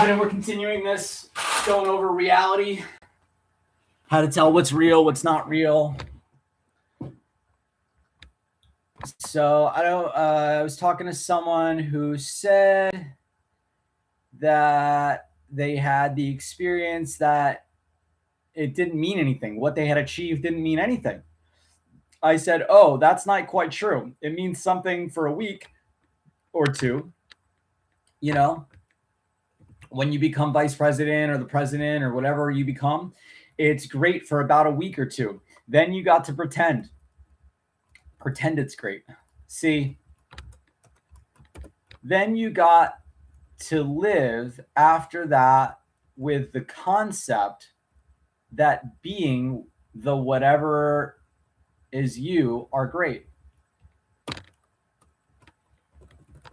happening? We're continuing this, going over reality, how to tell what's real, what's not real. So I was talking to someone who said that they had the experience that it didn't mean anything. What they had achieved didn't mean anything. I said, oh, that's not quite true. It means something for a week or two. You know, when you become vice president or the president or whatever you become, it's great for about a week or two. Then you got to pretend it's great. See, then you got to live after that with the concept that being the whatever is you are great.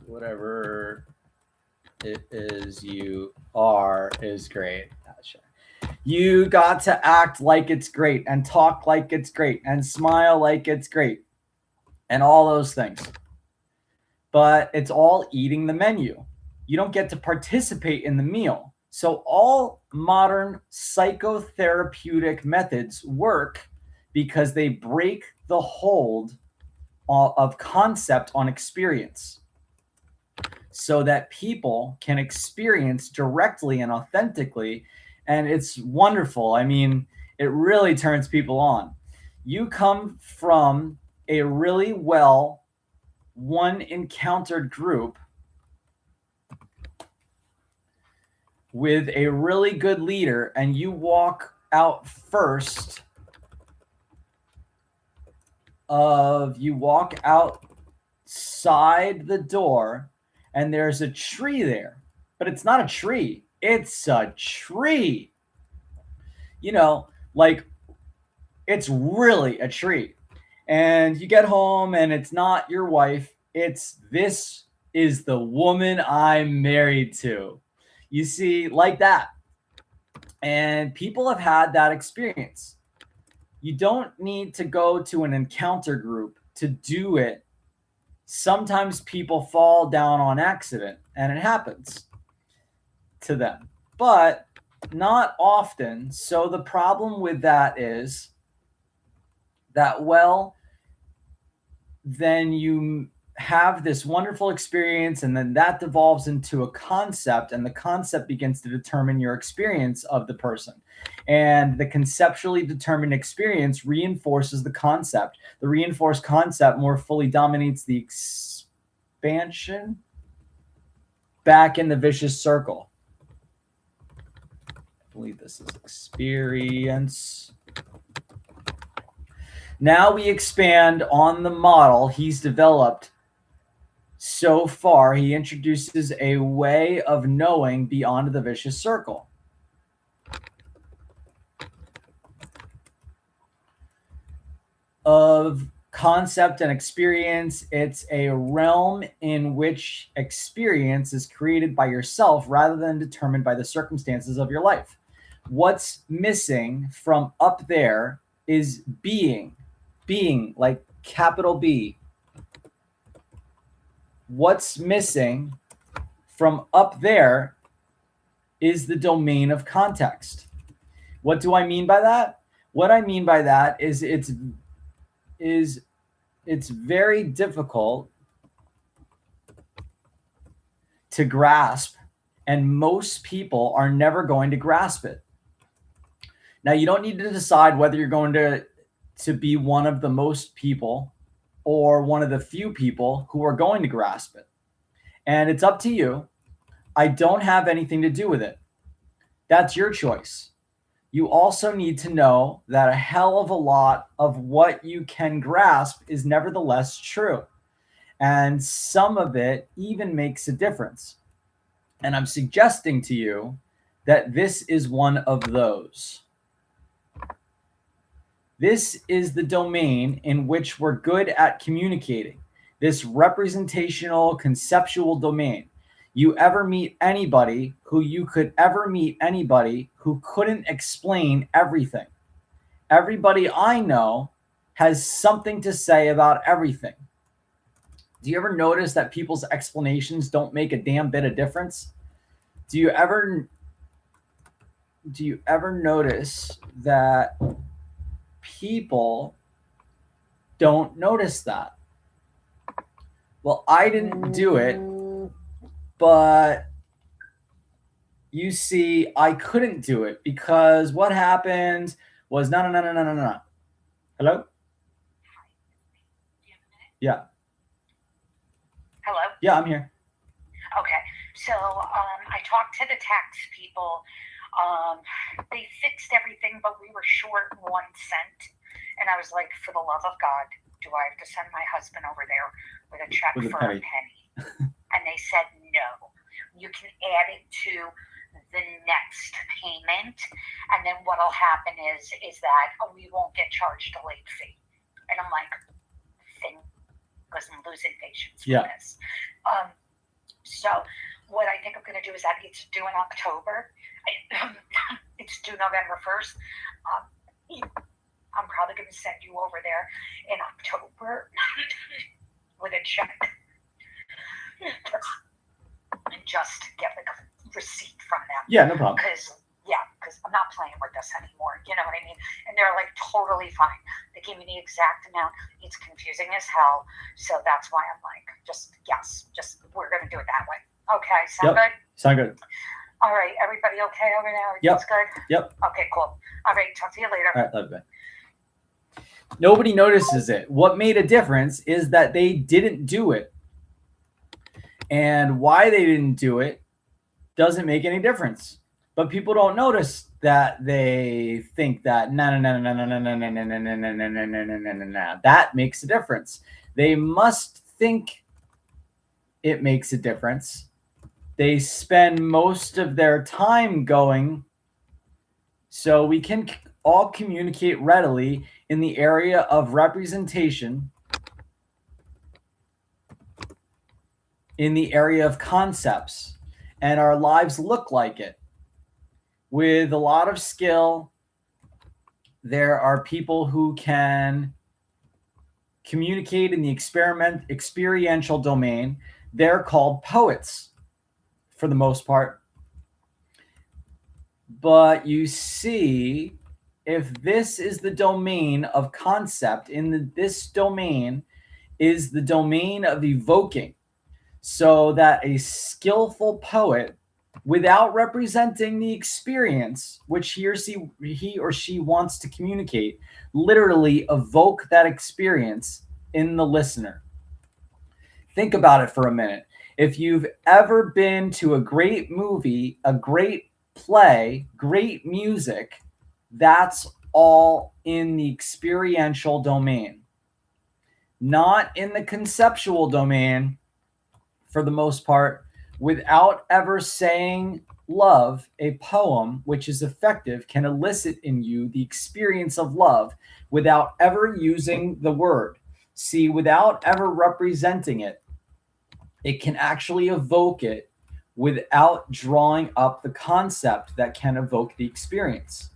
Whatever it is you are is great. Gotcha. You got to act like it's great and talk like it's great and smile like it's great and all those things. But it's all eating the menu. You don't get to participate in the meal. So all modern psychotherapeutic methods work because they break the hold of concept on experience so that people can experience directly and authentically. And it's wonderful. I mean, it really turns people on. You come from a really well one encountered group with a really good leader, and you walk out first you walk outside the door and there's a tree there, but it's not a tree. It's a tree. You know, like it's really a tree. And you get home and it's not your wife. This is the woman I'm married to. You see, like that. And people have had that experience. You don't need to go to an encounter group to do it. Sometimes people fall down on accident and it happens to them, but not often. So the problem with that is that, well, then you have this wonderful experience and then that devolves into a concept, and the concept begins to determine your experience of the person. And the conceptually determined experience reinforces the concept. The reinforced concept more fully dominates the expansion back in the vicious circle. I believe this is experience. Now we expand on the model he's developed so far. He introduces a way of knowing beyond the vicious circle. Of concept and experience, it's a realm in which experience is created by yourself rather than determined by the circumstances of your life. What's missing from up there is being, like capital B. What's missing from up there is the domain of context. What do I mean by that? What I mean by that is it's very difficult to grasp, and most people are never going to grasp it. Now, you don't need to decide whether you're going to be one of the most people or one of the few people who are going to grasp it. And it's up to you. I don't have anything to do with it. That's your choice. You also need to know that a hell of a lot of what you can grasp is nevertheless true. And some of it even makes a difference. And I'm suggesting to you that this is one of those. This is the domain in which we're good at communicating, this representational, conceptual domain. You could ever meet anybody who couldn't explain everything. Everybody I know has something to say about everything. Do you ever notice that people's explanations don't make a damn bit of difference? Do you ever notice that people don't notice that? Well, I didn't do it, but you see, I couldn't do it because what happened was no. Hello? Yeah. Hello? Yeah, I'm here. Okay. So I talked to the tax people. They fixed everything, but we were short 1 cent. And I was like, for the love of God, do I have to send my husband over there with a check With a for penny. a penny? And they said, no. You can add it to the next payment. And then what'll happen is that we won't get charged a late fee. And I'm like, because I'm losing patience with this. So what I think I'm going to do is that it's due in October. It's due November 1st. I'm probably going to send you over there in October with a check and just get like a receipt from them. Yeah, no problem. Because I'm not playing with this anymore. You know what I mean? And they're like totally fine. They gave me the exact amount. It's confusing as hell. So that's why I'm like, just we're going to do it that way. Okay, sound good? Sound good. All right, everybody okay over there? Yep. Everything's good? Yep. Okay, cool. All right, talk to you later. All right, love you. Nobody notices it. What made a difference is that they didn't do it. And why they didn't do it doesn't make any difference. But people don't notice that they think that that makes a difference. They must think it makes a difference. They spend most of their time going, so we can all communicate readily in the area of representation, in the area of concepts, and our lives look like it. With a lot of skill, there are people who can communicate in the experiential domain. They're called poets for the most part. But you see, if this is the domain of concept, this domain is the domain of evoking, so that a skillful poet, without representing the experience which he or she wants to communicate, literally evoke that experience in the listener. Think about it for a minute. If you've ever been to a great movie, a great play, great music, that's all in the experiential domain, not in the conceptual domain for the most part. Without ever saying love, a poem which is effective can elicit in you the experience of love without ever using the word. See, without ever representing it, it can actually evoke it without drawing up the concept that can evoke the experience.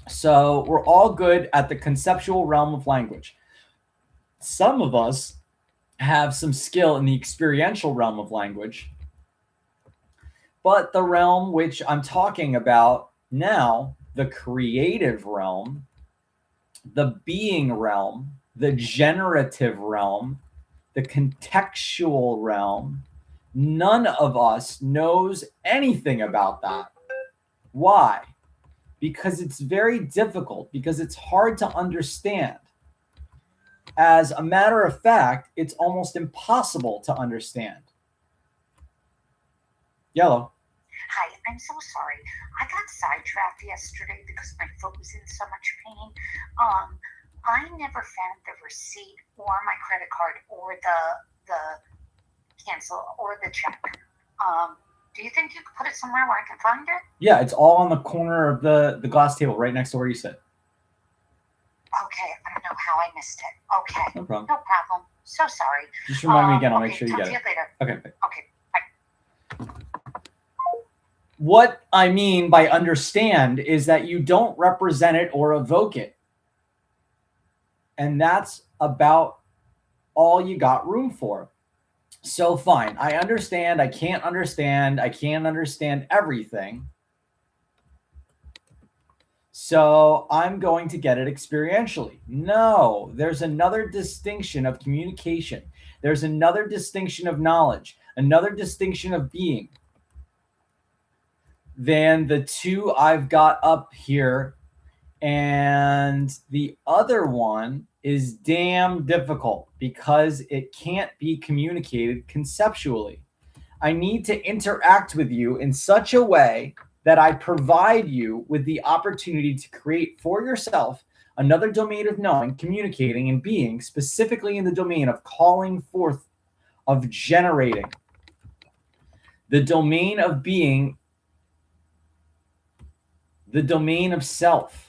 So we're all good at the conceptual realm of language. Some of us have some skill in the experiential realm of language, but the realm which I'm talking about now, the creative realm, the being realm, the generative realm, the contextual realm, none of us knows anything about that. Why? Because it's very difficult, because it's hard to understand. As a matter of fact, it's almost impossible to understand. Yellow. Hi, I'm so sorry. I got sidetracked yesterday because my foot was in so much pain. I never found the receipt or my credit card or the cancel or the check. Do you think you could put it somewhere where I can find it? Yeah, it's all on the corner of the glass table right next to where you sit. Okay, I don't know how I missed it. Okay. No problem. No problem. So sorry. Just remind me again. I'll make sure you talk get to it. you later. Okay. Okay. Bye. What I mean by understand is that you don't represent it or evoke it. And that's about all you got room for. So fine, I understand. I can't understand. I can't understand everything. So I'm going to get it experientially. No, there's another distinction of communication. There's another distinction of knowledge, another distinction of being than the two I've got up here. And the other one is damn difficult because it can't be communicated conceptually. I need to interact with you in such a way that I provide you with the opportunity to create for yourself another domain of knowing, communicating, and being, specifically in the domain of calling forth, of generating. The domain of being, the domain of self.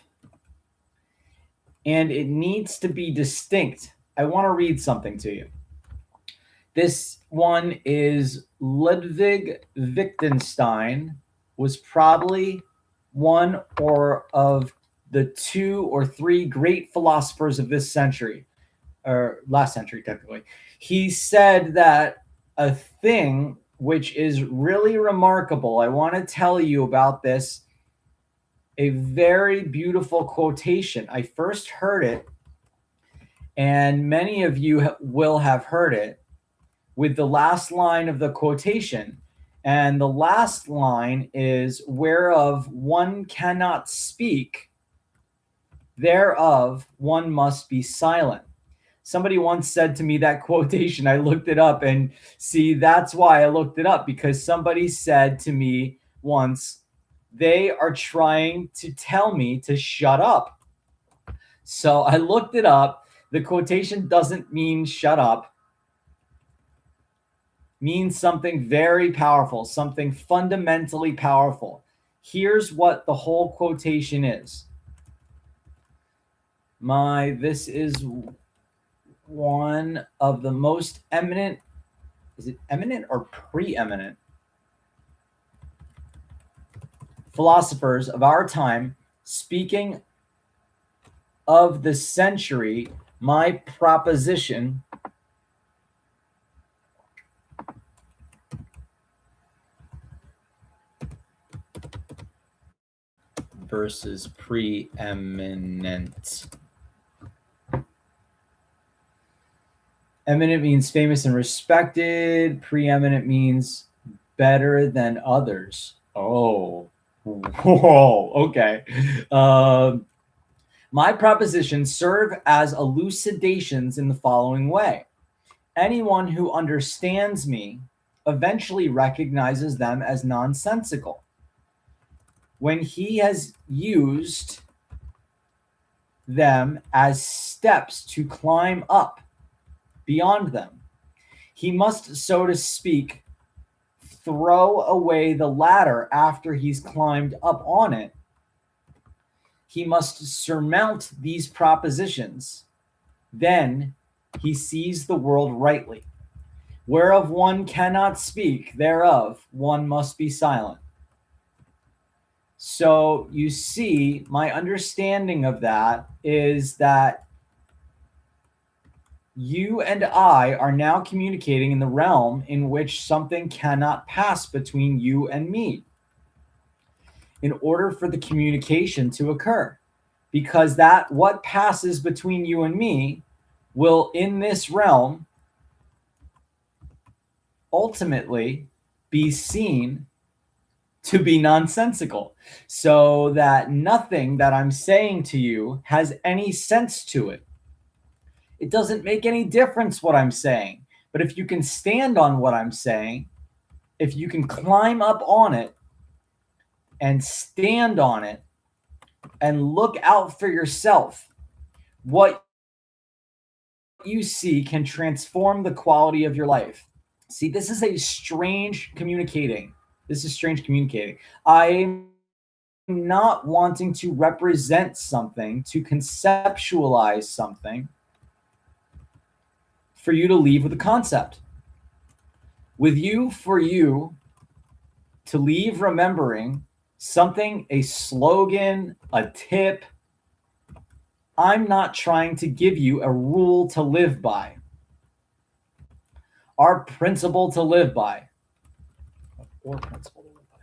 And it needs to be distinct. I want to read something to you. This one is Ludwig Wittgenstein, was probably one or of the two or three great philosophers of this century, or last century technically. He said that a thing which is really remarkable, I want to tell you about this, a very beautiful quotation. I first heard it, and many of you will have heard it, with the last line of the quotation. And the last line is, whereof one cannot speak, thereof one must be silent. Somebody once said to me that quotation. I looked it up, and see, that's why I looked it up, because somebody said to me once, they are trying to tell me to shut up. So I looked it up. The quotation doesn't mean shut up, means something very powerful, something fundamentally powerful. Here's what the whole quotation is. This is one of the most eminent, is it eminent or preeminent, philosophers of our time, speaking of the century. My proposition versus preeminent. Eminent means famous and respected. Preeminent means better than others. Oh, whoa, okay. My propositions serve as elucidations in the following way. Anyone who understands me eventually recognizes them as nonsensical. When he has used them as steps to climb up beyond them, he must, so to speak, throw away the ladder after he's climbed up on it. He must surmount these propositions. Then he sees the world rightly. Whereof one cannot speak, thereof one must be silent. So you see, my understanding of that is that you and I are now communicating in the realm in which something cannot pass between you and me in order for the communication to occur. Because that what passes between you and me will, in this realm, ultimately be seen to be nonsensical, so that nothing that I'm saying to you has any sense to it. It doesn't make any difference what I'm saying. But if you can stand on what I'm saying, if you can climb up on it and stand on it and look out for yourself, what you see can transform the quality of your life. See, this is a strange communicating. This is strange communicating. I'm not wanting to represent something, to conceptualize something, for you to leave with a concept. With you, for you to leave remembering something, a slogan, a tip. I'm not trying to give you a rule to live by. our principle to live by, or principle to live by,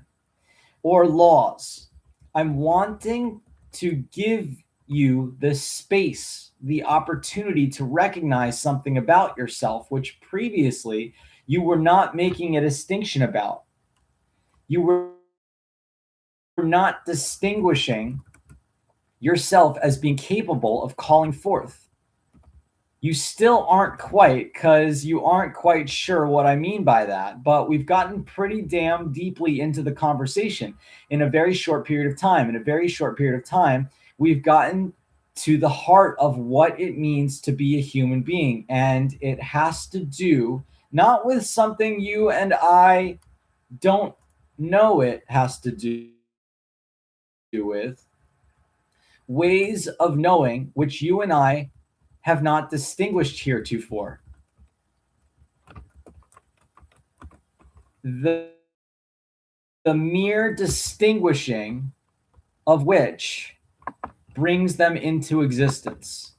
or laws. I'm wanting to give you the space, the opportunity to recognize something about yourself, which previously you were not making a distinction about. You were not distinguishing yourself as being capable of calling forth. You still aren't quite, because you aren't quite sure what I mean by that, but we've gotten pretty damn deeply into the conversation in a very short period of time. In a very short period of time, we've gotten to the heart of what it means to be a human being. And it has to do not with something you and I don't know, it has to do with ways of knowing which you and I have not distinguished heretofore. The, the mere distinguishing of which brings them into existence.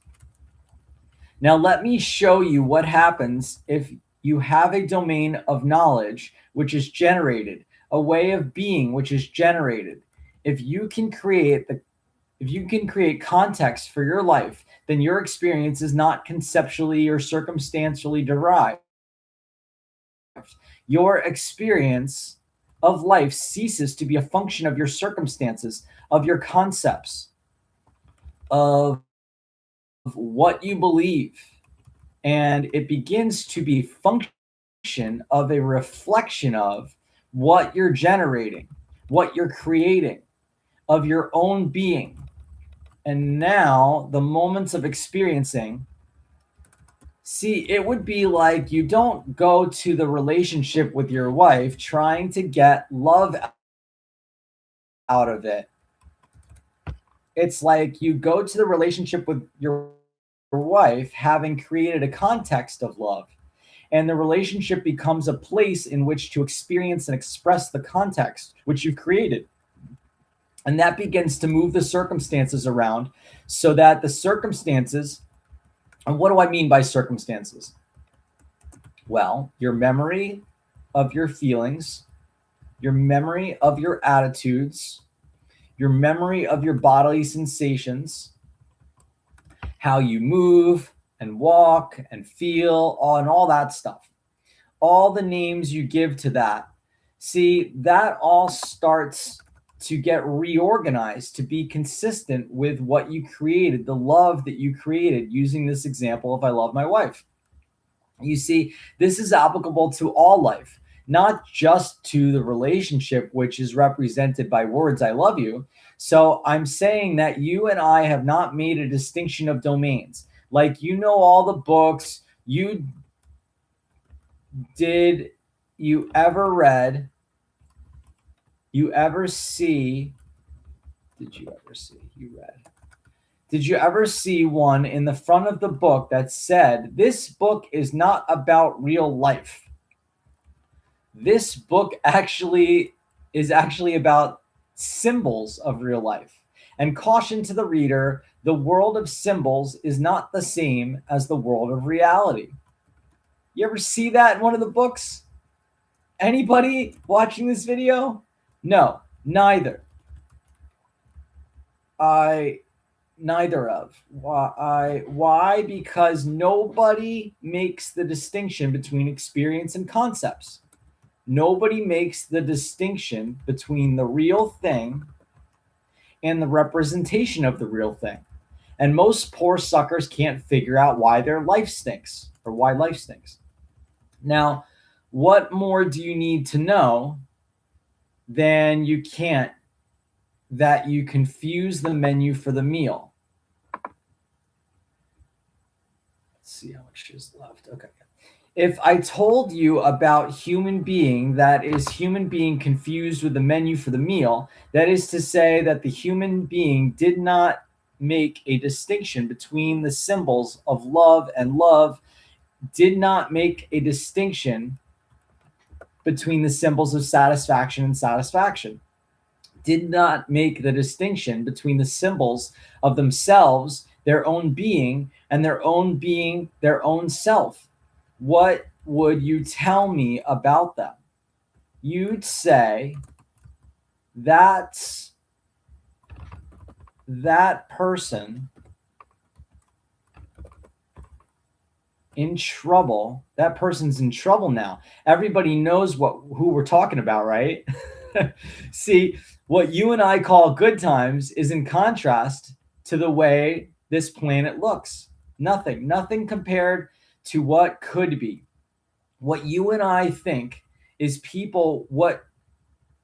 Now, let me show you what happens if you have a domain of knowledge which is generated, a way of being which is generated. If you can create context for your life, then your experience is not conceptually or circumstantially derived. Your experience of life ceases to be a function of your circumstances, of your concepts, of what you believe, and it begins to be function of a reflection of what you're generating, what you're creating, of your own being. And now the moments of experiencing, see, it would be like you don't go to the relationship with your wife trying to get love out of it. It's like you go to the relationship with your wife having created a context of love, and the relationship becomes a place in which to experience and express the context which you've created. And that begins to move the circumstances around, so that the circumstances, and what do I mean by circumstances? Well, your memory of your feelings, your memory of your attitudes, your memory of your bodily sensations, how you move and walk and feel, and all that stuff. All the names you give to that. See, that all starts to get reorganized to be consistent with what you created, the love that you created, using this example of I love my wife. You see, this is applicable to all life, not just to the relationship, which is represented by words, I love you. So I'm saying that you and I have not made a distinction of domains. Like, you know, all the books did you ever read, you ever see, did you ever see, you read, did you ever see one in the front of the book that said, this book is not about real life? This book is actually about symbols of real life. And caution to the reader, the world of symbols is not the same as the world of reality. You ever see that in one of the books? Anybody watching this video? No, neither. Neither of. Why? Because nobody makes the distinction between experience and concepts. Nobody makes the distinction between the real thing and the representation of the real thing. And most poor suckers can't figure out why their life stinks, or why life stinks. Now, what more do you need to know than that you confuse the menu for the meal? Let's see how much is left. Okay. If I told you about human being, that is human being confused with the menu for the meal, that is to say that the human being did not make a distinction between the symbols of love and love, did not make a distinction between the symbols of satisfaction and satisfaction, did not make the distinction between the symbols of themselves, their own being, and their own being, their own self. What would you tell me about them? You'd say that's that person in trouble. That person's in trouble now. Everybody knows who we're talking about, right? See, what you and I call good times is in contrast to the way this planet looks. Nothing compared to what could be. What you and I think is people, what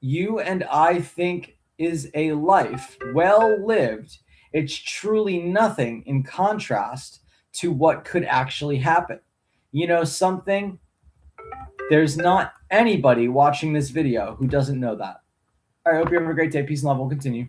you and I think is a life well lived, it's truly nothing in contrast to what could actually happen. You know something? There's not anybody watching this video who doesn't know that. I hope you have a great day. Peace and love. We'll continue.